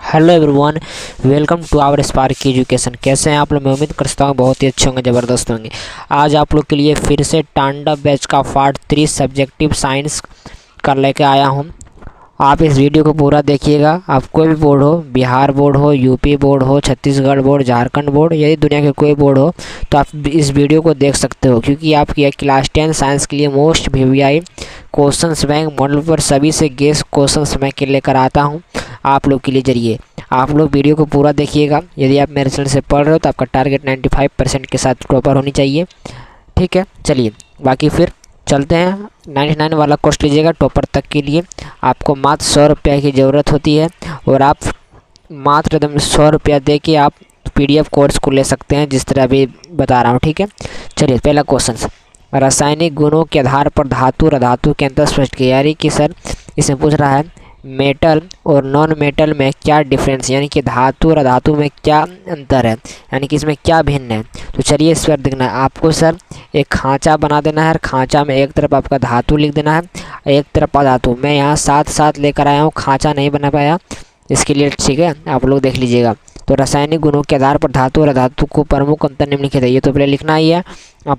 Hello everyone, welcome to our Spark Education. कैसे हैं आप लोग? मैं उम्मीद करता हूँ बहुत ही अच्छे होंगे, ज़बरदस्त होंगे। आज आप लोग के लिए फिर से तांडव बैच का पार्ट 3 सब्जेक्टिव साइंस कर लेके आया हूँ। आप इस वीडियो को पूरा देखिएगा। आप कोई भी बोर्ड हो, बिहार बोर्ड हो, यूपी बोर्ड हो, छत्तीसगढ़ बोर्ड, झारखंड बोर्ड, यदि दुनिया के कोई बोर्ड हो तो आप इस वीडियो को देख सकते हो, क्योंकि आपकी क्लास 10 साइंस के लिए most VVI questions bank model पर सभी से गेस क्वेश्चंस मैं के लेकर आता हूँ आप लोग के लिए। जरिए आप लोग वीडियो को पूरा देखिएगा। यदि आप मेरे चैनल से पढ़ रहे हो तो आपका टारगेट 95% के साथ टॉपर होनी चाहिए। ठीक है, चलिए बाकी फिर चलते हैं। 99 वाला कोर्स लीजिएगा टॉपर तक के लिए। आपको मात्र 100 रुपये की ज़रूरत होती है और आप मात्र एकदम 100 रुपया दे के आप PDF कोर्स को ले सकते हैं, जिस तरह अभी बता रहा हूँ। ठीक है, चलिए पहला क्वेश्चन, रासायनिक गुणों के आधार पर धातु और अधातु के अंतर स्पष्ट किया। यानी कि सर इसमें पूछ रहा है मेटल और नॉन मेटल में क्या डिफरेंस, यानी कि धातु और अधातु में क्या अंतर है, यानी कि इसमें क्या भिन्न है। तो चलिए इस पर देखना है आपको। सर एक खांचा बना देना है, खांचा में एक तरफ आपका धातु लिख देना है, एक तरफ अधातु। मैं यहाँ साथ साथ लेकर आया हूँ, खांचा नहीं बना पाया इसके लिए। ठीक है, आप लोग देख लीजिएगा। तो रासायनिक गुणों के आधार पर धातु और अधातु को प्रमुख अंतर निम्नलिखित है। ये तो पहले लिखना ही है। अब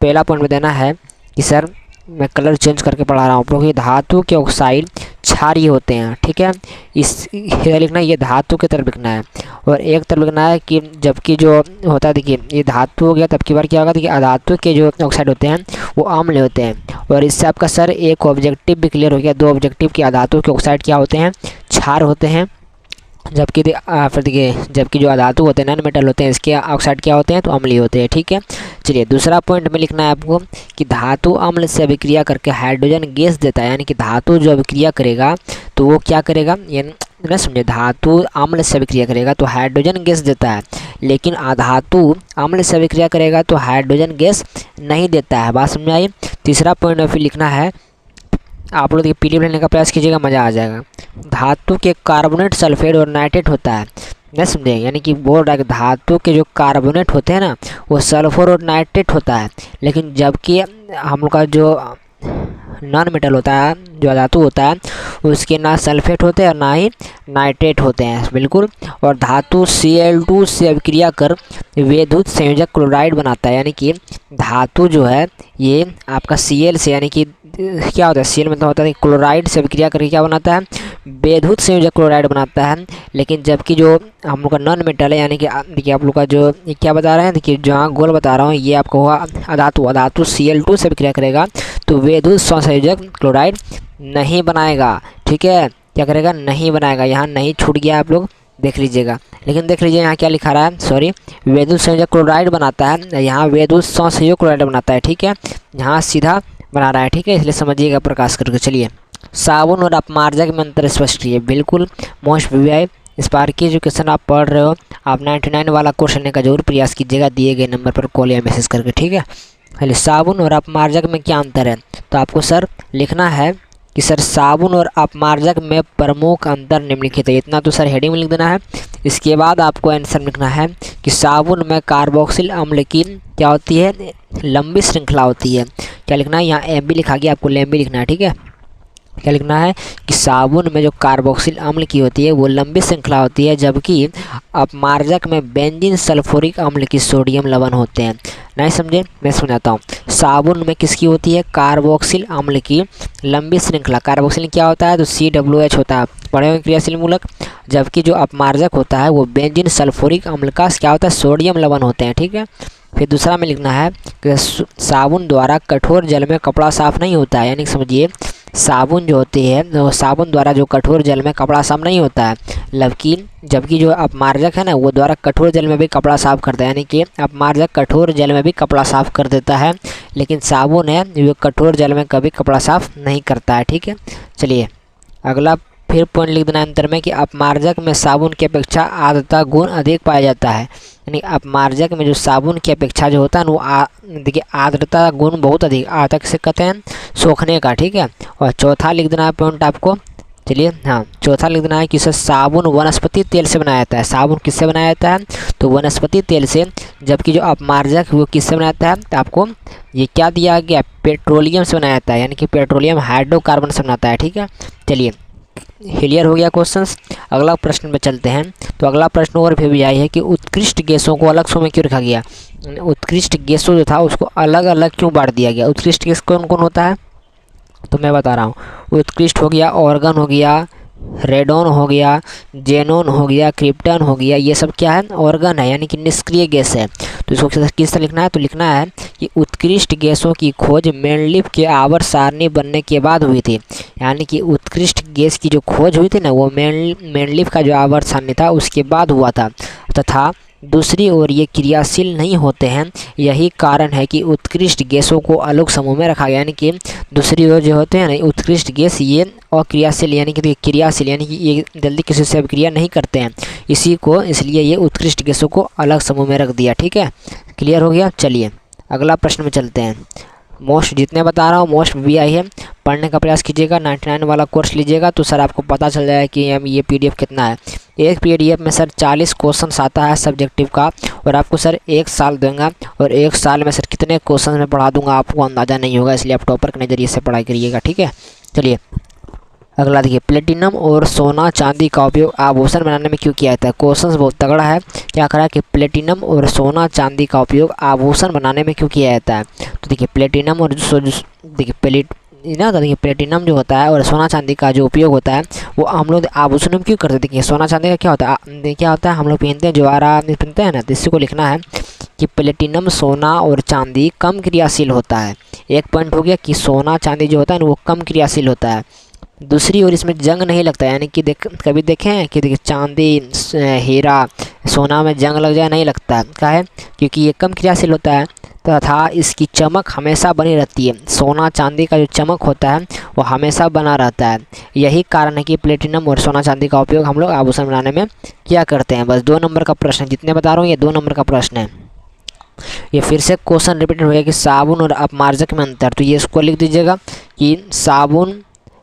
पहला पॉइंट में देना है कि सर मैं कलर चेंज करके पढ़ा रहा हूँ क्योंकि धातु के ऑक्साइड क्षारीय होते हैं। ठीक है, इस लिखना है, ये धातु की तरफ लिखना है। और एक तरफ लिखना है कि जबकि जो होता है, देखिए ये धातु हो गया, तब की बार क्या होगा, देखिए अधातु के जो ऑक्साइड होते हैं वो अम्ल होते हैं। और इससे आपका सर एक ऑब्जेक्टिव भी क्लियर हो गया। दो ऑब्जेक्टिव की अधातु के ऑक्साइड क्या होते हैं, क्षार होते हैं, जबकि फिर देखिए जबकि जो अधातु होते हैं नॉन मेटल होते हैं, इसके ऑक्साइड क्या होते हैं, तो अम्लीय होते हैं। ठीक है, चलिए दूसरा पॉइंट में लिखना है आपको कि धातु अम्ल से अभिक्रिया करके हाइड्रोजन गैस देता है। यानी कि धातु जो अभिक्रिया करेगा तो वो क्या करेगा, यानी ना समझे, धातु अम्ल से अभिक्रिया करेगा तो हाइड्रोजन गैस देता है, लेकिन अधातु अम्ल से अभिक्रिया करेगा तो हाइड्रोजन गैस नहीं देता है। बात समझ आई। तीसरा पॉइंट में फिर लिखना है, आप लोग PDF लेने का प्रयास कीजिएगा, मज़ा आ जाएगा। धातु के कार्बोनेट, सल्फेट और नाइट्रेट होता है, नहीं समझे, यानी कि बोल रहा है कि धातु के जो कार्बोनेट होते हैं ना वो सल्फर और नाइट्रेट होता है, लेकिन जबकि हम लोग का जो नॉन मेटल होता है, जो धातु होता है, उसके ना सल्फेट होते हैं और ना ही नाइट्रेट होते हैं, बिल्कुल। और धातु Cl2 से अभिक्रिया कर विद्युत संयोजक क्लोराइड बनाता है। यानी कि धातु जो है ये आपका Cl से, यानी कि क्या होता है, Cl मतलब होता है क्लोराइड से अभिक्रिया करके क्या बनाता है, विद्युत संयोजक क्लोराइड बनाता है। लेकिन जबकि जो हम लोग का नॉन मेटल है, यानी कि देखिए आप लोग का जो ये क्या बता रहे हैं, देखिए जहाँ गोल बता रहा हूँ, ये आपको हुआ अधातु। अधातु Cl2 से अभिक्रिया करेगा तो विद्युत संयोजक क्लोराइड नहीं बनाएगा। ठीक है, क्या करेगा, नहीं बनाएगा। यहाँ नहीं छूट गया, आप लोग देख लीजिएगा। लेकिन देख लीजिए यहाँ क्या लिखा रहा है, सॉरी, विद्युत संयोजक क्लोराइड बनाता है, यहाँ विद्युत संयोजक क्लोराइड बनाता है। ठीक है, यहाँ सीधा बना रहा है। ठीक है, इसलिए समझिएगा प्रकाश करके। चलिए साबुन और अपमार्जक में अंतर स्पष्ट किए। बिल्कुल मोस्ट VVI स्पार्क एजुकेशन आप पढ़ रहे हो, आप 99 वाला कोर्स लेने का जरूर प्रयास कीजिएगा, दिए गए नंबर पर कॉल या मैसेज करके। ठीक है, पहले साबुन और अपमार्जक में क्या अंतर है, तो आपको सर लिखना है कि सर साबुन और अपमार्जक में प्रमुख अंतर निम्नलिखित है। इतना तो सर हेडिंग में लिख देना है। इसके बाद आपको आंसर लिखना है कि साबुन में कार्बोक्सिल अम्ल की क्या होती है, लंबी श्रृंखला होती है। क्या लिखना है, यहाँ MB लिखा गया, आपको लंबी लिखना है। ठीक है, क्या लिखना है कि साबुन में जो कार्बोक्सिल अम्ल की होती है वो लंबी श्रृंखला होती है, जबकि अपमार्जक में बेंजीन सल्फ्यूरिक अम्ल की सोडियम लवण होते हैं। नहीं समझे, मैं समझाता हूँ। साबुन में किसकी होती है, कार्बोक्सिल अम्ल की लंबी श्रृंखला। कार्बोक्सिल क्या होता है, तो COOH होता है, पढ़े हुए क्रियाशील मूलक। जबकि जो अपमार्जक होता है वो बेंजीन सल्फ्यूरिक अम्ल का क्या होता है, सोडियम लवण होते हैं। ठीक है, फिर दूसरा में लिखना है कि साबुन द्वारा कठोर जल में कपड़ा साफ नहीं होता है। यानी समझिए साबुन जो होती है वो साबुन द्वारा जो कठोर जल में कपड़ा साफ नहीं होता है, लेकिन जबकि जो अपमार्जक है ना वो द्वारा कठोर जल में भी कपड़ा साफ करता है। यानी कि अपमार्जक कठोर जल में भी कपड़ा साफ कर देता है, लेकिन साबुन है वो कठोर जल में कभी कपड़ा साफ नहीं करता है। ठीक है, चलिए अगला फिर पॉइंट लिख देना अंतर में कि अपमार्जक में साबुन की अपेक्षा आर्द्रता गुण अधिक पाया जाता है। यानी अपमार्जक में जो साबुन की अपेक्षा जो होता है वो देखिए आर्द्रता गुण बहुत अधिक, आर्द्रता से कहते हैं सोखने का। ठीक है, और चौथा लिख देना है पॉइंट आपको। चलिए हाँ, चौथा लिख देना है कि साबुन वनस्पति तेल से बनाया जाता है। साबुन किससे बनाया जाता है, तो वनस्पति तेल से। जबकि जो अपमार्जक वो किससे बनाया जाता है, तो आपको ये क्या दिया गया, पेट्रोलियम से बनाया जाता है, यानी कि पेट्रोलियम हाइड्रोकार्बन से बनाता है। ठीक है, चलिए क्लियर हो गया क्वेश्चंस। अगला प्रश्न में चलते हैं। तो अगला प्रश्न और भी आई है कि उत्कृष्ट गैसों को अलग समूह में क्यों रखा गया। उत्कृष्ट गैसों जो था उसको अलग अलग क्यों बांट दिया गया। उत्कृष्ट गैस कौन कौन होता है तो मैं बता रहा हूँ। उत्कृष्ट हो गया, ऑर्गन हो गया, रेडॉन हो गया, जेनोन हो गया, क्रिप्टन हो गया। ये सब क्या है, ऑर्गन है यानी कि निष्क्रिय गैस है। तो इसको किस तरह लिखना है, तो लिखना है कि उत्कृष्ट गैसों की खोज मेंडलीफ के आवर्त सारणी बनने के बाद हुई थी। यानी कि उत्कृष्ट गैस की जो खोज हुई थी ना वो मेंडलीफ का जो आवर्त सारणी था उसके बाद हुआ था। तथा दूसरी ओर ये क्रियाशील नहीं होते हैं। यही कारण है कि उत्कृष्ट गैसों को अलग समूह में रखा गया। यानी कि दूसरी ओर जो होते हैं ना उत्कृष्ट गैस ये अक्रियाशील यानी कि क्रियाशील यानी कि ये जल्दी किसी से अभिक्रिया नहीं करते हैं, इसलिए ये उत्कृष्ट गैसों को अलग समूह में रख दिया। ठीक है, क्लियर हो गया। चलिए अगला प्रश्न में चलते हैं। मोस्ट जितने बता रहा हूँ मोस्ट भी आई है, पढ़ने का प्रयास कीजिएगा। 99 वाला कोर्स लीजिएगा तो सर आपको पता चल जाएगा कि ये PDF कितना है। एक PDF में सर 40 क्वेश्चन आता है सब्जेक्टिव का, और आपको सर 1 साल दूंगा, और 1 साल में सर कितने क्वेश्चन में पढ़ा दूंगा आपको अंदाज़ा नहीं होगा, इसलिए आप टॉपर के नज़रिए से पढ़ाई करिएगा। ठीक है, चलिए अगला देखिए। प्लेटिनम और सोना चांदी का उपयोग आभूषण बनाने में क्यों किया जाता है। क्वेश्चन बहुत तगड़ा है। क्या करा कि प्लेटिनम और सोना चांदी का उपयोग आभूषण बनाने में क्यों किया जाता है। तो देखिए प्लेटिनम और देखिए प्लेटिनम जो होता है और सोना चांदी का जो उपयोग होता है वो हम लोग आभूषणों में क्यों करते हैं। देखिए सोना चांदी का क्या होता है हम लोग पहनते हैं, जवाहरात पहनते हैं ना, तो इसी को लिखना है कि प्लेटिनम सोना और चांदी कम क्रियाशील होता है। एक पॉइंट हो गया कि सोना चांदी जो होता है ना वो कम क्रियाशील होता है। दूसरी ओर इसमें जंग नहीं लगता, यानी कि कभी देखें कि देखिए चांदी हीरा सोना में जंग लग जाए, नहीं लगता। क्या है, क्योंकि ये कम क्रियाशील होता है तथा इसकी चमक हमेशा बनी रहती है। सोना चांदी का जो चमक होता है वो हमेशा बना रहता है। यही कारण है कि प्लेटिनम और सोना चांदी का उपयोग हम लोग आभूषण बनाने में क्या करते हैं। बस 2 नंबर का प्रश्न है, जितने बता रहा हूँ ये 2 नंबर का प्रश्न है। ये फिर से क्वेश्चन रिपीट हो गया कि साबुन और अपमार्जक में अंतर। तो ये इसको लिख दीजिएगा कि साबुन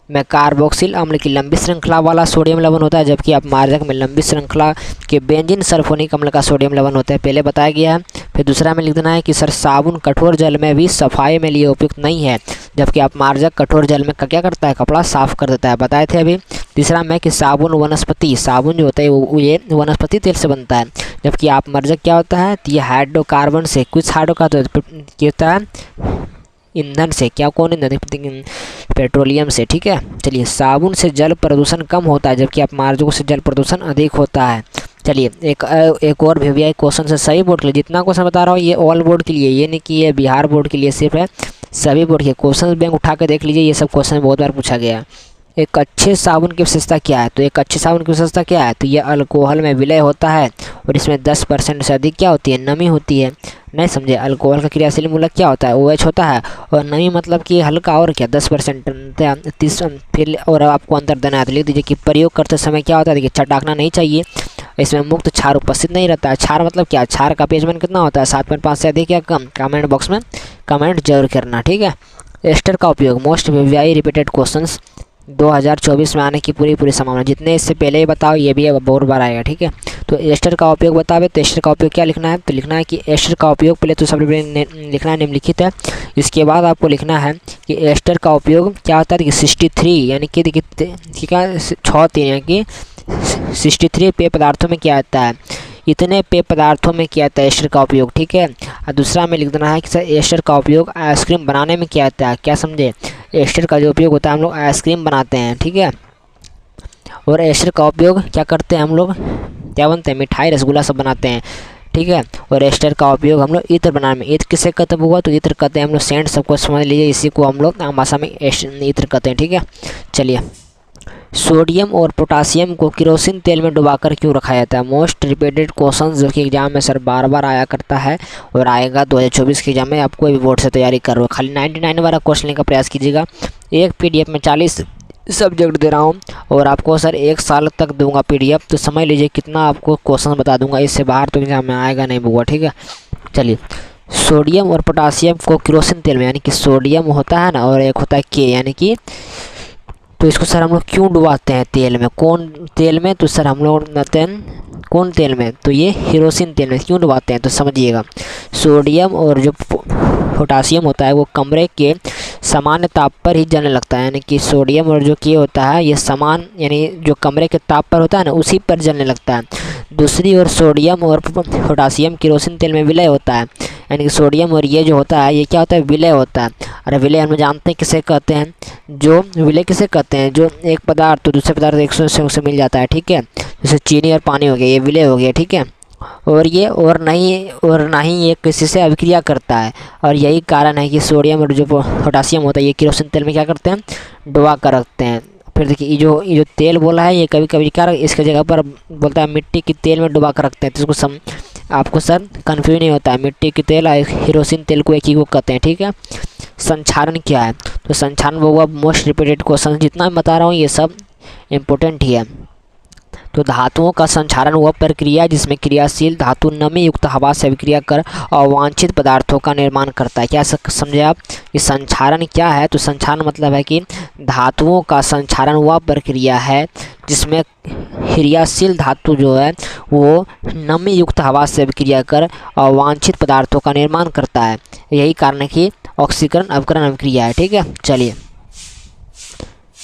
में कार्बोक्सिल अम्ल की लंबी श्रृंखला वाला सोडियम लवण होता है, जबकि अपमार्जक में लंबी श्रृंखला के बेंजीन सल्फोनिक अम्ल का सोडियम लवण होता है। पहले बताया गया है। फिर दूसरा में लिख देना है कि सर साबुन कठोर जल में भी सफाई में लिए उपयुक्त नहीं है, जबकि अपमार्जक कठोर जल में क्या करता है, कपड़ा साफ कर देता है, बताए थे अभी। तीसरा में कि साबुन जो होता है वो ये वनस्पति तेल से बनता है, जबकि अपमार्जक क्या होता है, तो ये हाइड्रोकार्बन से, कुछ हाइड्रोकार्बन होता है ईंधन से। क्या कौन ईंधन, पेट्रोलियम से। ठीक है, चलिए साबुन से जल प्रदूषण कम होता है, जबकि अपमार्जकों से जल प्रदूषण अधिक होता है। चलिए एक और भी क्वेश्चन से सभी बोर्ड के लिए, जितना क्वेश्चन बता रहा हूँ ये ऑल बोर्ड के लिए, ये नहीं कि ये बिहार बोर्ड के लिए सिर्फ है, सभी बोर्ड के क्वेश्चन बैंक उठा के देख लीजिए। ये सब क्वेश्चन बहुत बार पूछा गया है। एक अच्छे साबुन की विशेषता क्या है, तो एक अच्छे साबुन की विशेषता क्या है, तो ये अल्कोहल में विलय होता है और इसमें 10% से अधिक क्या होती है, नमी होती है। नहीं समझे, अल्कोहल का क्रियाशील मूलक क्या होता है, OH होता है, और नमी मतलब कि हल्का, और क्या 10% 30। फिर और आपको अंतर देना है तो लिख दीजिए कि प्रयोग करते समय क्या होता है, देखिए छटाकना नहीं चाहिए, इसमें मुक्त क्षार उपस्थित नहीं रहता है। क्षार मतलब क्या, क्षार का पेजमैन कितना होता है, 7.5 से अधिक या कम, कमेंट बॉक्स में कमेंट जरूर करना। ठीक है, एस्टर का उपयोग मोस्ट वेरी रिपीटेड क्वेश्चंस 2024 में आने की पूरी संभावना, जितने इससे पहले ही बताओ ये भी बहुत बार आएगा। ठीक है, तो एस्टर का उपयोग बतावे, तो एस्टर का उपयोग क्या लिखना है, तो लिखना है कि एस्टर का उपयोग पहले तो सबसे पहले लिखना है निम्नलिखित है। इसके बाद आपको लिखना है कि एस्टर का उपयोग क्या होता है, 63 यानी कि देखिए 6 यानी कि 63 पेय पदार्थों में किया जाता है, इतने पेय पदार्थों में किया जाता है एस्टर का उपयोग। ठीक है, और दूसरा में लिख देना है कि सर एस्टर का उपयोग आइसक्रीम बनाने में किया जाता है। क्या समझे, एस्टर का जो उपयोग होता है हम लोग आइसक्रीम बनाते हैं। ठीक है, और एस्टर का उपयोग क्या करते हैं हम लोग, क्या बनते हैं, मिठाई रसगुल्ला सब बनाते हैं। ठीक है, और एस्टर का उपयोग हम लोग इत्र बनाने में, इत्र किससे खत्म हुआ, तो इत्र कहते हैं हम लोग सेंट, सबको समझ लीजिए, इसी को हम लोग आम भाषा में इत्र कहते हैं। ठीक है, चलिए सोडियम और पोटासियम को केरोसिन तेल में डुबाकर क्यों रखा जाता है। मोस्ट रिपीटेड क्वेश्चन जो कि एग्जाम में सर बार बार आया करता है और आएगा 2024 के एग्जाम में। आप कोई भी बोर्ड से तैयारी कर रहे हो, खाली 99 वाला क्वेश्चन लेने का प्रयास कीजिएगा। एक PDF में 40 सब्जेक्ट दे रहा हूँ और आपको सर 1 साल तक दूंगा PDF, तो समझ लीजिए कितना आपको क्वेश्चन बता दूंगा, इससे बाहर तो एग्जाम में आएगा नहीं बुआ। ठीक है, चलिए सोडियम और पोटासियम को केरोसिन तेल में, यानी कि सोडियम होता है ना और एक होता है K यानी कि, तो इसको सर हम लोग क्यों डुबाते हैं तेल में, कौन तेल में, तो सर हम लोग डुबाते हैं कौन तेल में, तो ये केरोसिन तेल में क्यों डुबाते हैं, तो समझिएगा। सोडियम और जो पोटासियम होता है वो कमरे के सामान्य ताप पर ही जलने लगता है, यानी कि सोडियम और जो कि होता है ये समान यानी जो कमरे के ताप पर होता है ना उसी पर जलने लगता है। दूसरी ओर सोडियम और पोटासियम केरोसिन तेल में विलय होता है, यानी कि सोडियम और ये जो होता है ये क्या होता है, विलय होता है। और विलय हम जानते हैं किसे कहते हैं, जो विलय किसे कहते हैं, जो एक पदार्थ तो दूसरे पदार्थ एक से मिल जाता है, ठीक है। जैसे चीनी और पानी हो गया, ये विलय हो गया, ठीक है। और नहीं ये किसी से अभिक्रिया करता है, और यही कारण है कि सोडियम और जो पोटासियम होता है ये केरोसिन तेल में क्या करते हैं, डुबा कर रखते हैं। फिर देखिए ये जो तेल बोला है ये कभी कभी क्या इसके जगह पर बोलता है मिट्टी की तेल में डुबा कर रखते हैं, तो इसको आपको सर कन्फ्यूज नहीं होता है, मिट्टी की तेल और केरोसिन तेल को एक ही को कहते हैं, ठीक है। संक्षारण क्या है, तो संक्षारण वो मोस्ट रिपीटेड क्वेश्चन जितना मैं बता रहा हूँ ये सब इम्पोर्टेंट ही है। तो धातुओं का संक्षारण वह प्रक्रिया जिसमें क्रियाशील धातु नमी युक्त हवा से अभिक्रिया कर अवांछित पदार्थों का निर्माण करता है। क्या समझे आप, कि संक्षारण क्या है, तो संक्षारण मतलब है कि धातुओं का संक्षारण वह प्रक्रिया है जिसमें क्रियाशील धातु जो है वो नमी युक्त हवा से अभिक्रिया कर अवांछित पदार्थों का निर्माण करता है। यही कारण है कि ऑक्सीकरण अवकरण अभिक्रिया है, ठीक है। चलिए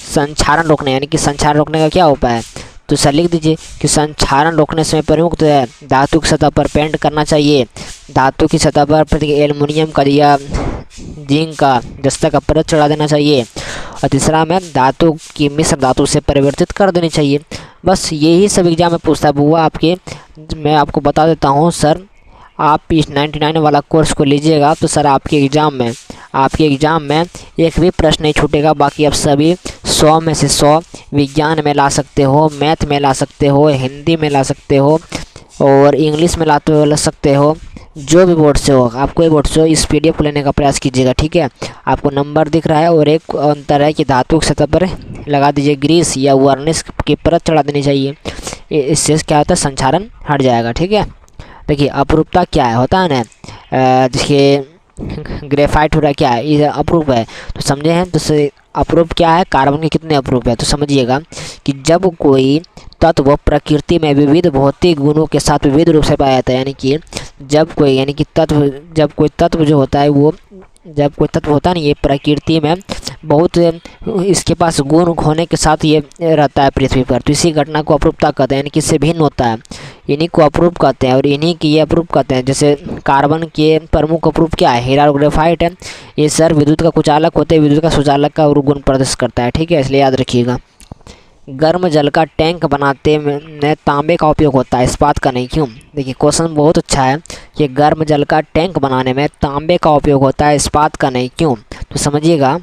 संक्षारण रोकने, यानी कि संक्षारण रोकने का क्या उपाय है, तो सर लिख दीजिए कि संक्षारण रोकने से प्रमुख तो है धातु की सतह पर पेंट करना चाहिए, धातु की सतह पर एल्युमिनियम का या जिंक का दस्तक का परत चढ़ा देना चाहिए, और तीसरा में धातु की मिश्र धातु से परिवर्तित कर देनी चाहिए। बस यही सब एग्जाम में पूछता है बुआ आपके। मैं आपको बता देता हूँ सर, आप इस 99 वाला कोर्स को लीजिएगा तो सर आपके एग्ज़ाम में एक भी प्रश्न नहीं छूटेगा। बाकी आप सभी 100 में से 100 विज्ञान में ला सकते हो, मैथ में ला सकते हो, हिंदी में ला सकते हो और इंग्लिश में ला सकते हो, जो भी बोर्ड से हो, आप कोई बोर्ड से हो इस PDF को लेने का प्रयास कीजिएगा, ठीक है। आपको नंबर दिख रहा है, और एक अंतर है कि धातु की सतह पर लगा दीजिए ग्रीस या वार्निश की परत चढ़ा देनी चाहिए, इससे क्या होता है, संक्षारण हट जाएगा, ठीक है। देखिए अपरूपता क्या है, होता है ना, देखिए ग्रेफाइट हो रहा है, क्या है, ये अपरूप है, तो समझे हैं। तो अपरूप क्या है, कार्बन के कितने अपरूप है, तो समझिएगा कि जब कोई तत्व प्रकृति में विविध भौतिक गुणों के साथ विविध रूप से पाया जाता है, यानी कि जब कोई तत्व जो होता है वो जब कोई तत्व होता है ना ये प्रकृति में बहुत इसके पास गुण होने के साथ ये रहता है पृथ्वी पर, तो इसी घटना को अपरूपता कहते हैं, यानी कि इससे भिन्न होता है, इन्हीं को अपरूप कहते हैं और इन्हीं की ये अपरूप कहते हैं। जैसे कार्बन के प्रमुख अपरूप क्या है, हीरा और ग्रेफाइट है, ये सर विद्युत का कुचालक होते हैं, विद्युत का सुचालक का गुण प्रदर्शित करता है, ठीक है, इसलिए याद रखिएगा। गर्म जल का टैंक बनाते में तांबे का उपयोग होता है, इस्पात का नहीं, क्यों। देखिए क्वेश्चन बहुत अच्छा है कि गर्म जल का टैंक बनाने में तांबे का उपयोग होता है, इस्पात का नहीं, क्यों। तो समझिएगा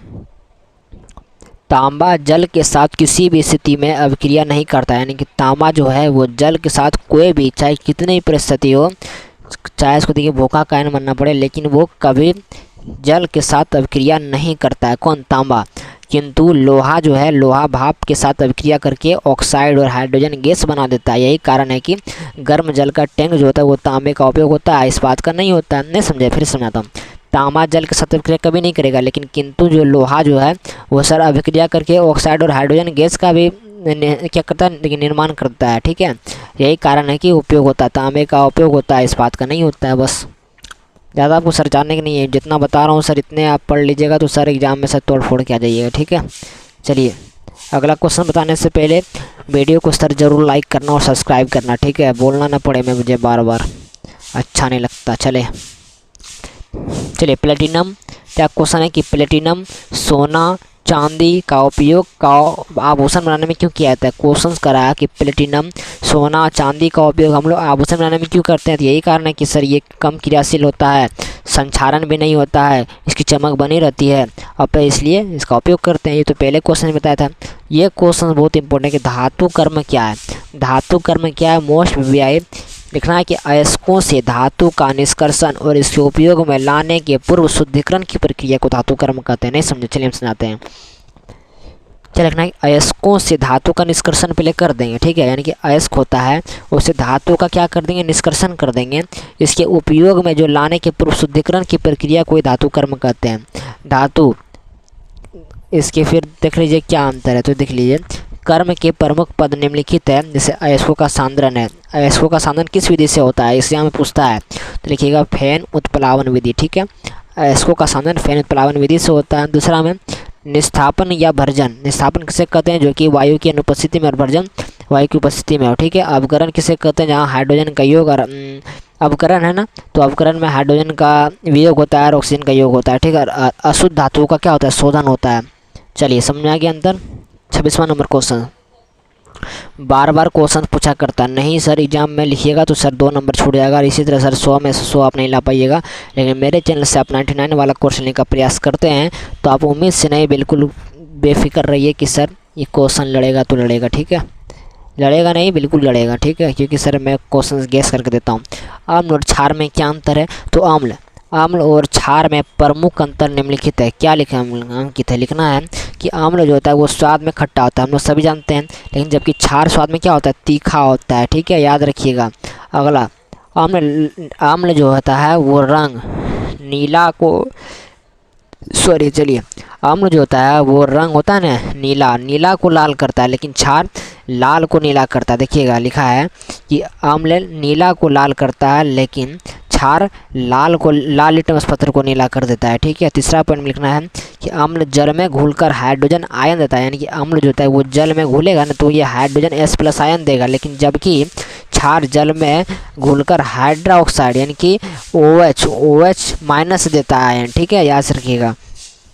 तांबा जल के साथ किसी भी स्थिति में अभिक्रिया नहीं करता है, यानी कि तांबा जो है वो जल के साथ कोई भी चाहे कितनी भी परिस्थिति हो, चाहे इसको देखिए भूखा कायन बनना पड़े, लेकिन वो कभी जल के साथ अभिक्रिया नहीं करता है, कौन, तांबा। किंतु लोहा जो है, लोहा भाप के साथ अभिक्रिया करके ऑक्साइड और हाइड्रोजन गैस बना देता है। यही कारण है कि गर्म जल का टैंक जो होता है वो तांबे का उपयोग होता है, इस्पात का नहीं होता है। नहीं समझे, फिर समझाता हूँ। तांबा जल के साथ अभिक्रिया कभी नहीं करेगा, लेकिन किंतु जो लोहा जो है वो सर अभिक्रिया करके ऑक्साइड और हाइड्रोजन गैस का भी क्या करता है, लेकिन निर्माण करता है, ठीक है। यही कारण है कि उपयोग होता है, तांबे का उपयोग होता है, इस्पात का नहीं होता है। बस ज़्यादा आपको सर जानने की नहीं है, जितना बता रहा हूँ सर इतने आप पढ़ लीजिएगा तो सर एग्जाम में सर तोड़ फोड़ के आ जाइएगा, ठीक है। चलिए अगला क्वेश्चन बताने से पहले वीडियो को सर ज़रूर लाइक करना और सब्सक्राइब करना, ठीक है, बोलना ना पड़े मुझे बार बार, अच्छा नहीं लगता। चलिए प्लेटिनम, क्या क्वेश्चन है कि प्लेटिनम सोना चांदी का उपयोग का आभूषण बनाने में क्यों किया जाता है। क्वेश्चन कराया कि प्लेटिनम सोना चांदी का उपयोग हम लोग आभूषण बनाने में क्यों करते हैं, तो यही कारण है कि सर ये कम क्रियाशील होता है, संक्षारण भी नहीं होता है, इसकी चमक बनी रहती है, और इसलिए इसका उपयोग करते हैं। ये तो पहले क्वेश्चन में बताया था। ये क्वेश्चन बहुत इंपॉर्टेंट है कि धातु कर्म क्या है। धातु कर्म क्या है, मोस्ट व्यय लिखना है कि अयस्कों से धातु का निष्कर्षण और इसके उपयोग में लाने के पूर्व शुद्धिकरण की प्रक्रिया को धातु कर्म कहते हैं। नहीं समझे, चलिए हम समझाते हैं। क्या लिखना है, अयस्कों से धातु का निष्कर्षण पहले कर देंगे, ठीक है, यानी कि अयस्क होता है उससे धातु का क्या कर देंगे, निष्कर्षण कर देंगे, इसके उपयोग में जो लाने के पूर्व शुद्धिकरण की प्रक्रिया को धातु कर्म कहते हैं। धातु इसके फिर देख लीजिए क्या अंतर है, तो देख लीजिए कर्म के प्रमुख पद निम्नलिखित है। जैसे अयस्कों का सांद्रण है, अयस्कों का सांद्रण किस विधि से होता है, इससे हमें पूछता है, तो लिखिएगा फैन उत्प्लावन विधि, ठीक है। इसको का साधन फैन उत्प्लावन विधि से होता है। दूसरा में निस्थापन या भर्जन, निस्थापन किसे कहते हैं जो कि वायु की अनुपस्थिति में, और भर्जन वायु की उपस्थिति में हो। ठीक है, अवकरण किसे कहते हैं जहाँ हाइड्रोजन का योग और अवकरण है ना, तो अवकरण में हाइड्रोजन का वियोग होता है और ऑक्सीजन का योग होता है। ठीक है, और अशुद्ध धातुओं का क्या होता है, शोधन होता है। चलिए समझ में आ गया अंतर। 26वां नंबर क्वेश्चन, बार बार क्वेश्चन पूछा करता है, नहीं सर एग्जाम में लिखिएगा तो सर 2 नंबर छूट जाएगा, और इसी तरह सर 100 में से 100 आप नहीं ला पाइएगा। लेकिन मेरे चैनल से आप 99 वाला कोर्स लेने का प्रयास करते हैं तो आप उम्मीद से नहीं, बिल्कुल बेफिक्र रहिए कि सर ये क्वेश्चन लड़ेगा तो लड़ेगा। ठीक है, लड़ेगा नहीं, बिल्कुल लड़ेगा। ठीक है, क्योंकि सर मैं क्वेश्चन गेस करके देता हूँ। आम्ल और क्षार में क्या अंतर है, तो आम्ल और क्षार में प्रमुख अंतर निम्नलिखित है। क्या लिखा अंकित है, लिखना है कि आम्ल जो होता है वो स्वाद में खट्टा होता है, हम लोग सभी जानते हैं, लेकिन जबकि क्षार स्वाद में क्या होता है, तीखा होता है। ठीक है, याद रखिएगा। अगला, आम्ल जो होता है वो रंग नीला को, सॉरी चलिए, आम्ल जो होता है वो रंग होता है ना नीला को लाल करता है, लेकिन क्षार लाल को नीला करता है। देखिएगा लिखा है कि आम्ल नीला को लाल करता है, लेकिन क्षार लाल लिटमस पत्थर को नीला कर देता है। ठीक है, तीसरा पॉइंट में लिखना है कि अम्ल जल में घुलकर हाइड्रोजन आयन देता है, यानी कि अम्ल जो होता है वो जल में घुलेगा ना तो ये हाइड्रोजन H+ आयन देगा, लेकिन जबकि क्षार जल में घुलकर हाइड्रोक्साइड यानी कि OH- देता है आयन। ठीक है, याद रखिएगा।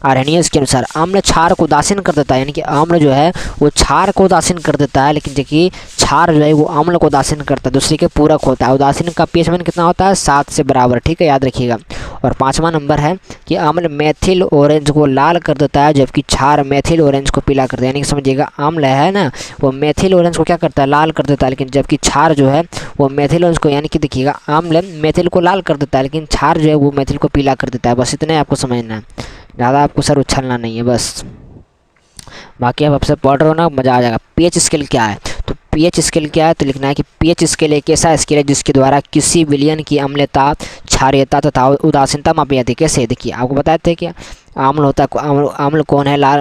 आर्हेनियस के अनुसार अम्ल क्षार को उदासीन कर देता है, यानी कि अम्ल जो है वो क्षार को उदासीन कर देता है, लेकिन जबकि क्षार जो है वो अम्ल को उदासीन करता है, दूसरे के पूरक होता है। उदासीन का pH मान कितना होता है, 7 से बराबर। ठीक है, याद रखिएगा। और 5वां नंबर है कि अम्ल मेथिल ऑरेंज को लाल कर देता है, जबकि क्षार मेथिल ऑरेंज को पीला करता है। यानी कि समझिएगा, अम्ल है ना वो मेथिल ऑरेंज को क्या करता है, लाल कर देता है, लेकिन जबकि क्षार जो है वो मेथिल ऑरेंज को, यानी कि देखिएगा अम्ल मेथिल को लाल कर देता है, लेकिन क्षार जो है वो मेथिल को पीला कर देता है। बस इतना आपको समझना है, ज़्यादा आपको सर उछलना नहीं है बस। बाकी आप सबसे पढ़ रहे हो ना, मज़ा आ जाएगा। pH स्केल क्या है, तो pH स्केल क्या है, तो लिखना है कि pH स्केल एक ऐसा स्केल है जिसके द्वारा किसी विलयन की अम्लता, क्षारीयता तथा उदासीनता मापी जाती है। कैसे, देखिए आपको बताए थे कि आम्ल होता है, आम्ल कौन है, लाल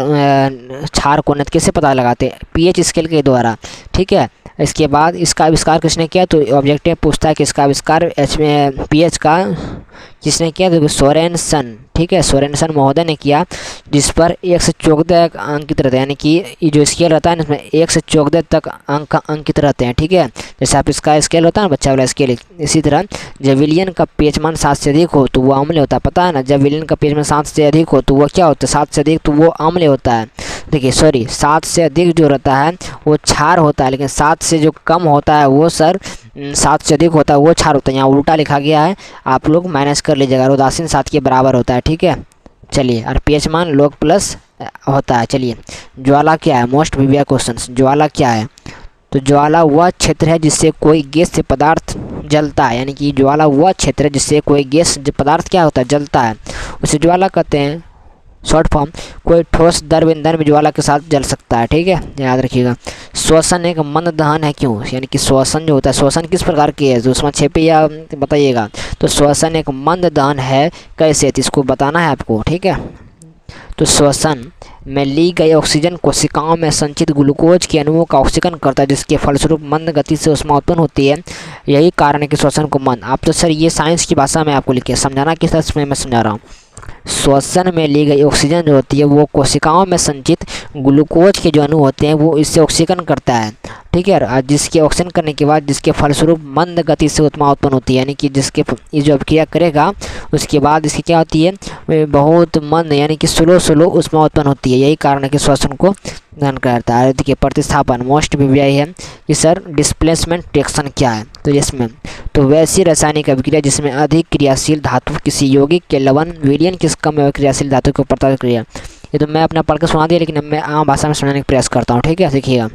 क्षार कौन है, कैसे पता लगाते हैं, pH स्केल के द्वारा। ठीक है, इसके बाद इसका आविष्कार किसने किया, तो ऑब्जेक्टिव पूछता है कि इसका आविष्कार pH का किसने किया, तो सोरेनसन। ठीक है, सोरेनसन महोदय ने किया, जिस पर 1 से 14 अंकित रहते हैं, यानी कि ये जो स्केल रहता है इसमें 1 से 14 तक अंक अंकित रहते हैं। ठीक है, जैसे आप इसका स्केल होता है ना बच्चा वाला स्केल, इसी तरह जब विलयन का pH मान 7 से अधिक हो तो वो अम्ल होता है, पता है ना। जब विलयन का pH मान 7 से अधिक हो तो वो क्या होता है, 7 से अधिक तो वो अम्ल होता है। देखिए सॉरी, 7 से अधिक जो रहता है वो क्षार होता है, लेकिन 7 से जो कम होता है वो सर 7 से अधिक होता है वो क्षार होता है। यहाँ उल्टा लिखा गया है, आप लोग माइनस कर लीजिएगा। उदासीन 7 के बराबर होता है। ठीक है, चलिए, और pH मान log प्लस होता है। चलिए, ज्वाला क्या है, मोस्ट प्रीवियस क्वेश्चन, ज्वाला क्या है, तो ज्वाला वह क्षेत्र है जिससे कोई गैस से पदार्थ जलता है, यानी कि ज्वाला वह क्षेत्र है जिससे कोई गैस पदार्थ क्या होता है, जलता है, उसे ज्वाला कहते हैं। शॉर्ट फॉर्म, कोई ठोस द्रव ईंधन भी ज्वाला के साथ जल सकता है। ठीक है, याद रखिएगा। श्वसन एक मंद दहन है, क्यों, यानी कि श्वसन जो होता है, श्वसन किस प्रकार की है, उसमें छेपे या बताइएगा। तो श्वसन एक मंद दहन है, कैसे, तो इसको बताना है आपको। ठीक है, तो श्वसन में ली गई ऑक्सीजन कोशिकाओं में संचित ग्लूकोज के अणुओं का ऑक्सीकरण करता है, जिसके फलस्वरूप मंद गति से ऊष्मा उत्पन्न होती है। यही कारण है कि श्वसन को मंद, आप तो सर ये साइंस की भाषा में आपको लिखे समझाना किस तरह से मैं समझा रहा हूँ। श्वसन में ली गई ऑक्सीजन जो होती है वो कोशिकाओं में संचित ग्लूकोज के जो अणु होते हैं वो इससे ऑक्सीकरण करता है। ठीक है, और जिसके ऑक्सीजन करने के बाद जिसके फलस्वरूप मंद गति से ऊष्मा उत्पन्न होती है, यानी कि जिसके ये जो अभिक्रिया करेगा उसके बाद इसकी क्या होती है, बहुत मंद यानी कि स्लो ऊष्मा उत्पन्न होती है। यही कारण है कि श्वसन को दहन करता है। देखिए, प्रतिस्थापन मोस्ट प्रीवियस है कि सर डिस्प्लेसमेंट रिएक्शन क्या है, तो इसमें तो वैसी रासायनिक अभिक्रिया जिसमें अधिक क्रियाशील धातु किसी यौगिक के लवण विलयन किस कम क्रियाशील धातु के ऊपर क्रिया। ये तो मैं अपना पढ़ के सुना दिया, लेकिन अब मैं आम भाषा में समझाने का प्रयास करता हूँ। ठीक है, देखिएगा,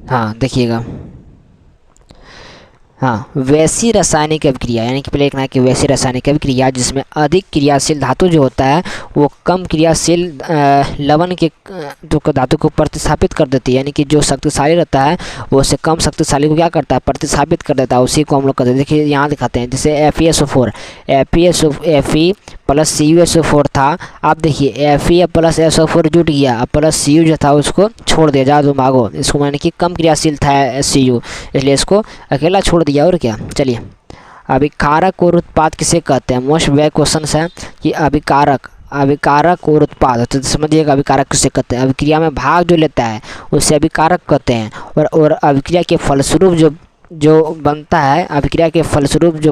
हाँ देखिएगा, हाँ, वैसी रासायनिक अभिक्रिया, यानी कि पहले लिखना है कि वैसी रासायनिक अभिक्रिया जिसमें अधिक क्रियाशील धातु जो होता है वो कम क्रियाशील लवण के धातु को प्रतिस्थापित कर देती है, यानी कि जो शक्तिशाली रहता है वो उससे कम शक्तिशाली को क्या करता है, प्रतिस्थापित कर देता है। उसी को हम लोग कहते हैं, देखिए यहाँ दिखाते हैं, जैसे FeSO4 Fe प्लस CuSO4 था, आप देखिए Fe प्लस SO4 जुट गया, अब प्लस Cu जो था उसको छोड़ दिया, जा दो भागो, इसको माने कि कम क्रियाशील था Cu, इसलिए इसको अकेला छोड़ दिया। और क्या, चलिए अभिकारक और उत्पाद किसे कहते हैं? मोस्ट वेग क्वेश्चन है कि अभिकारक और उत्पाद, तो समझिएगा अभिकारक किसे कहते हैं? अभिक्रिया में भाग जो लेता है उसे अभिकारक कहते हैं। और अभिक्रिया के फलस्वरूप जो बनता है, अभिक्रिया के फलस्वरूप जो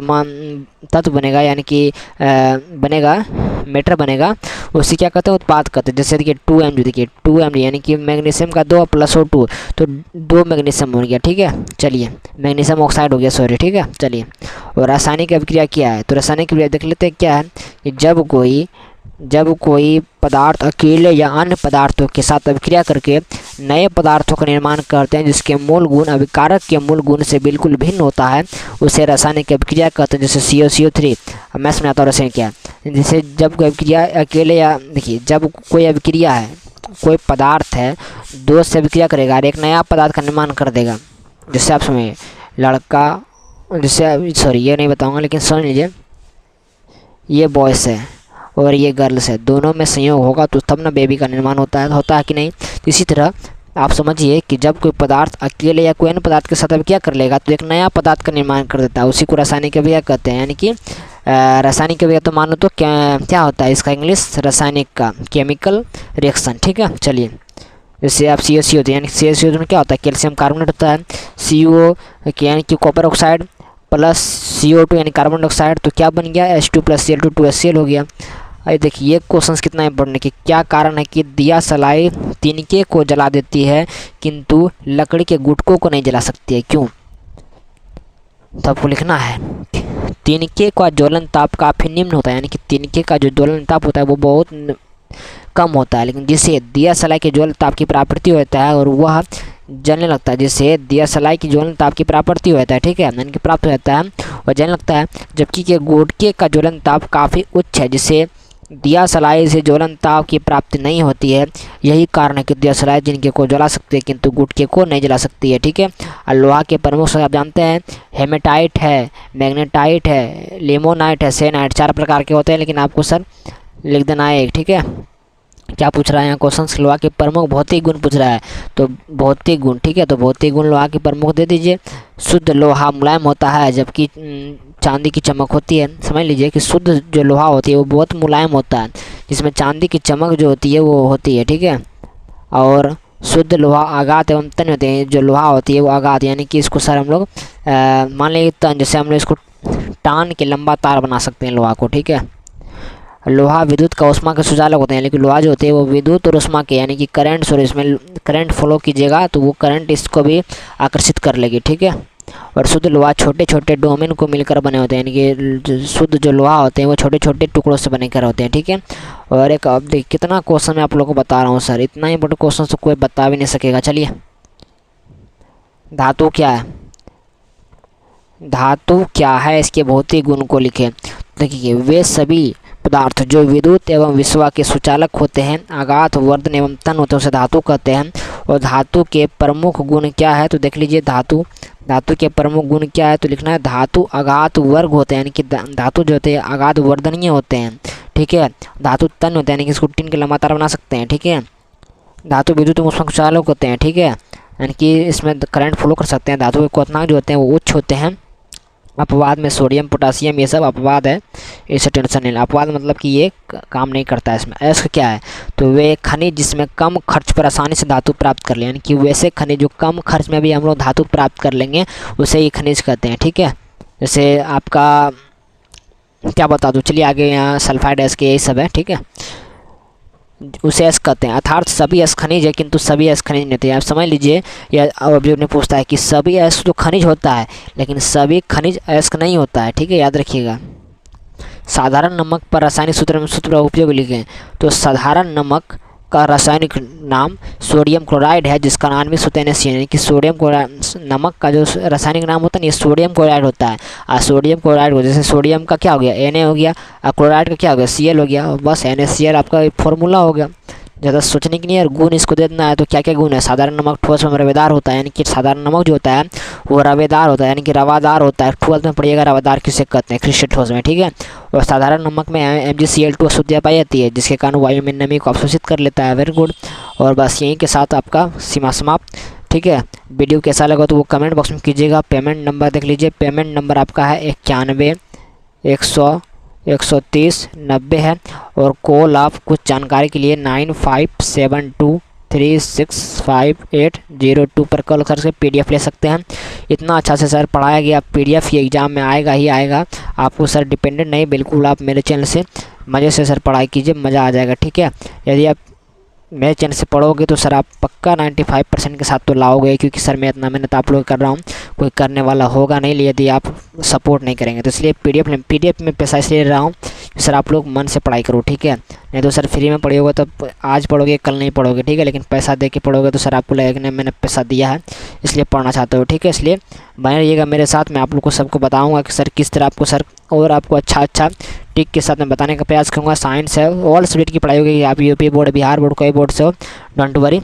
तत्व बनेगा, यानी कि बनेगा, मैटर बनेगा, उसे क्या कहते हैं? उत्पाद कहते हैं। जैसे देखिए 2Mg, देखिए 2Mg यानी कि मैग्नीशियम का 2 + O2, तो 2 मैग्नीशियम हो गया, ठीक है। चलिए मैग्नीशियम ऑक्साइड हो गया, सॉरी, ठीक है। चलिए, और रासायनिक अभिक्रिया क्या है? तो रासायनिक अभिक्रिया देख लेते हैं क्या है कि जब कोई पदार्थ अकेले या अन्य पदार्थों के साथ अभिक्रिया करके नए पदार्थों का निर्माण करते हैं जिसके मूल गुण अभिकारक के मूल गुण से बिल्कुल भिन्न होता है, उसे रासायनिक अभिक्रिया कहते हैं। जैसे CO3, मैं समझाता हूँ रासायनिक क्या है। जैसे जब कोई अभिक्रिया अकेले, या देखिए जब कोई अभिक्रिया है, कोई पदार्थ है, 2 से अभिक्रिया करेगा और एक नया पदार्थ का निर्माण कर देगा। जैसे आप समझिए लड़का, जैसे सॉरी ये नहीं बताऊँगा, लेकिन समझ लीजिए ये बॉयस है और ये गर्ल्स है, दोनों में संयोग होगा तो तब ना बेबी का निर्माण होता है कि नहीं। इसी तरह आप समझिए कि जब कोई पदार्थ अकेले या कोई अन्य पदार्थ के साथ अभिक्रिया कर लेगा तो एक नया पदार्थ का निर्माण कर देता है, उसी को रासायनिक अभिक्रिया कहते हैं। यानी कि रासायनिक अभिक्रिया तो मान लो तो क्या होता है इसका इंग्लिश, रासायनिक का केमिकल रिएक्शन, ठीक है। चलिए जैसे आप COC होते हैं, यानी COC में क्या होता है? कैल्शियम कार्बोनेट होता है, CO यानी कि कॉपर ऑक्साइड प्लस CO2 यानी कार्बन डाइऑक्साइड, तो क्या बन गया? H2 + Cl2 2HCl हो गया। अरे देखिए ये क्वेश्चन कितना इंपॉर्टेंट है कि क्या कारण है कि दिया सलाई तिनके को जला देती है किंतु लकड़ी के गुटकों को नहीं जला सकती है, क्यों? तो आपको लिखना है तिनके का ज्वलन ताप काफ़ी निम्न होता है, यानी कि तिनके का जो ज्वलन ताप होता है वो बहुत कम होता है, लेकिन जिससे दिया सलाई के ज्वलन ताप की प्राप्ति होता है और वह जलने लगता है, जिससे दिया सलाई की ज्वलन ताप की प्राप्ति होता है, ठीक है, यानी कि प्राप्त हो जाता है और जलने लगता है। जबकि के गुटके का ज्वलन ताप काफ़ी उच्च है, जिससे दिया सलाई से ज्वलन ताप की प्राप्ति नहीं होती है। यही कारण है कि दिया सलाई जिनके को जला सकती है किंतु गुटके को नहीं जला सकती है, ठीक है। और लोहा के प्रमुख से आप जानते हैं हेमेटाइट है, मैग्नेटाइट है, लिमोनाइट है, सेनाइट, 4 प्रकार के होते हैं, लेकिन आपको सर लिख देना है एक, ठीक है। क्या पूछ रहा है यहाँ क्वेश्चन? लोहा के प्रमुख भौतिक गुण पूछ रहा है, तो भौतिक गुण, ठीक है। तो भौतिक गुण लोहा के प्रमुख दे दीजिए। शुद्ध लोहा मुलायम होता है जबकि चांदी की चमक होती है। समझ लीजिए कि शुद्ध जो लोहा होती है वो बहुत मुलायम होता है, जिसमें चांदी की चमक जो होती है वो होती है, ठीक है। और शुद्ध लोहा आघात एवं तन्य होते हैं। जो लोहा होती है वो आघात, यानी कि इसको सर हम लोग मान लीजिए तन, जैसे हम लोग इसको टान के लंबा तार बना सकते हैं लोहा को, ठीक है। लोहा विद्युत का उष्मा के सुचालक होते हैं, लेकिन लोहा जो होते हैं वो विद्युत और उष्मा के, यानी कि करंट, और इसमें करंट फ्लो कीजिएगा तो वो करंट इसको भी आकर्षित कर लेगी, ठीक है। और शुद्ध लोहा छोटे छोटे डोमेन को मिलकर बने होते हैं, यानी कि शुद्ध जो लोहा होते हैं वो छोटे छोटे टुकड़ों से बनकर होते हैं, ठीक है। और एक अब देखिए कितना क्वेश्चन मैं आप लोगों को बता रहा हूँ सर, इतना इंपॉर्टेंट क्वेश्चन तो कोई बता भी नहीं सकेगा। चलिए धातु क्या है? धातु क्या है इसके भौतिक गुण को लिखें। देखिए वे सभी पदार्थ जो विद्युत एवं विश्वा के सुचालक होते हैं, आघात, वर्धन एवं तन होते हैं, उसे धातु कहते हैं। और धातु के प्रमुख गुण क्या है? तो देख लीजिए धातु के प्रमुख गुण क्या है, तो लिखना है धातु आघात वर्ग होते हैं, यानी कि धातु जो होते हैं आघात वर्धनीय होते हैं, ठीक है। धातु तन होते हैं, यानी कि इसको टिन के लंबातार बना सकते हैं, ठीक है। धातु विद्युत एवं उष्मा के सुचालक होते हैं, ठीक है, यानी कि इसमें करंट फ्लो कर सकते हैं। धातु के क्वथनांक जो होते हैं वो उच्च होते हैं। अपवाद में सोडियम, पोटासियम, ये सब अपवाद है, इससे टेंशन नहीं। अपवाद मतलब कि ये काम नहीं करता है। इसमें ऐसा क्या है? तो वे खनिज जिसमें कम खर्च पर आसानी से धातु प्राप्त कर ले, यानी कि वैसे खनिज जो कम खर्च में भी हम लोग धातु प्राप्त कर लेंगे उसे ये खनिज कहते हैं, ठीक है। जैसे आपका क्या बता दूँ, चलिए आगे यहाँ सल्फाइड एस के यही सब है, ठीक है, उसे एस कहते हैं। अर्थात सभी एस खनिज है किंतु सभी एस खनिज नहीं होते हैं। आप समझ लीजिए, या ऑब्जेक्ट ने पूछता है कि सभी एस तो खनिज होता है लेकिन सभी खनिज एस नहीं होता है, ठीक है, याद रखिएगा। साधारण नमक पर रासायनिक सूत्र का उपयोग लिखें। तो साधारण नमक का रासायनिक नाम सोडियम क्लोराइड है, जिसका आणविक सूत्र NaCl, यानी कि सोडियम क्लोराइड। नमक का जो रासायनिक नाम होता है ये सोडियम क्लोराइड होता है। सोडियम क्लोराइड को, जैसे सोडियम का क्या हो गया Na हो गया, और क्लोराइड का क्या हो गया Cl हो गया, बस NaCl आपका फॉर्मूला हो गया। ज़्यादा सोचने की नहीं है। गुण इसको दे देना है। तो क्या क्या गुण है? साधारण नमक ठोस में रवेदार होता है, यानी कि साधारण नमक जो होता है वो रवेदार होता है, यानी कि रवादार होता है। ठोस में पड़िएगा रवादार किसे कहते हैं? क्रिस्टल ठोस में, ठीक है। और साधारण नमक में MgCl2 अशुद्धियाँ पाई जाती है, जिसके कारण वायु में नमी को अवशोषित कर लेता है। Very good. और बस यहीं के साथ आपका सीमा समाप्त। ठीक है। वीडियो कैसा लगा तो वो कमेंट बॉक्स में कीजिएगा। पेमेंट नंबर देख लीजिए, पेमेंट नंबर आपका है 91 100 130 90 है। और कॉल आप कुछ जानकारी के लिए 9572365802 पर कॉल करके PDF ले सकते हैं। इतना अच्छा से सर पढ़ाया गया, PDF ये एग्ज़ाम में आएगा ही आएगा। आपको सर डिपेंडेंट नहीं, बिल्कुल आप मेरे चैनल से मज़े से सर पढ़ाई कीजिए, मज़ा आ जाएगा। ठीक है, यदि आप मेरे चैनल से पढ़ोगे तो सर आप पक्का 95% के साथ तो लाओगे, क्योंकि सर मैं इतना मेहनत आप लोग कर रहा हूँ, कोई करने वाला होगा नहीं यदि आप सपोर्ट नहीं करेंगे। तो इसलिए PDF में पैसा इसलिए ले रहा हूँ सर आप लोग मन से पढ़ाई करो। ठीक है, नहीं तो सर फ्री में पढ़ोगे तो आज पढ़ोगे कल नहीं पढ़ोगे। ठीक है, लेकिन पैसा दे के पढ़ोगे तो सर आपको लगेगा कि मैंने पैसा दिया है इसलिए पढ़ना चाहते हो। ठीक है, इसलिए बने रहिएगा मेरे साथ। मैं आप लोग को सबको बताऊँगा कि सर किस तरह आपको सर और आपको अच्छा टिक के साथ में बताने का प्रयास करूँगा। साइंस है, ऑल सब्जेक्ट की पढ़ाई होगी। आप UP बोर्ड, बिहार बोर्ड, कोई बोर्ड से हो, डोंट वरी,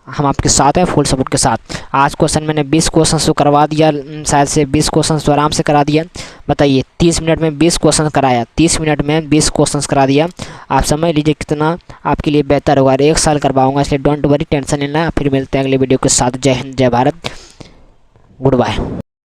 हम आपके साथ हैं फुल सपोर्ट के साथ। आज क्वेश्चन मैंने 20 क्वेश्चन तो करवा दिया, शायद से 20 क्वेश्चन तो आराम से करा दिया। बताइए 30 मिनट में 20 क्वेश्चन कराया, 30 मिनट में 20 क्वेश्चन करा दिया। आप समझ लीजिए कितना आपके लिए बेहतर होगा। 1 साल करवाऊँगा, इसलिए डोंट वरी, टेंशन लेना। फिर मिलते हैं अगले वीडियो के साथ। जय हिंद, जय भारत, गुड बाय।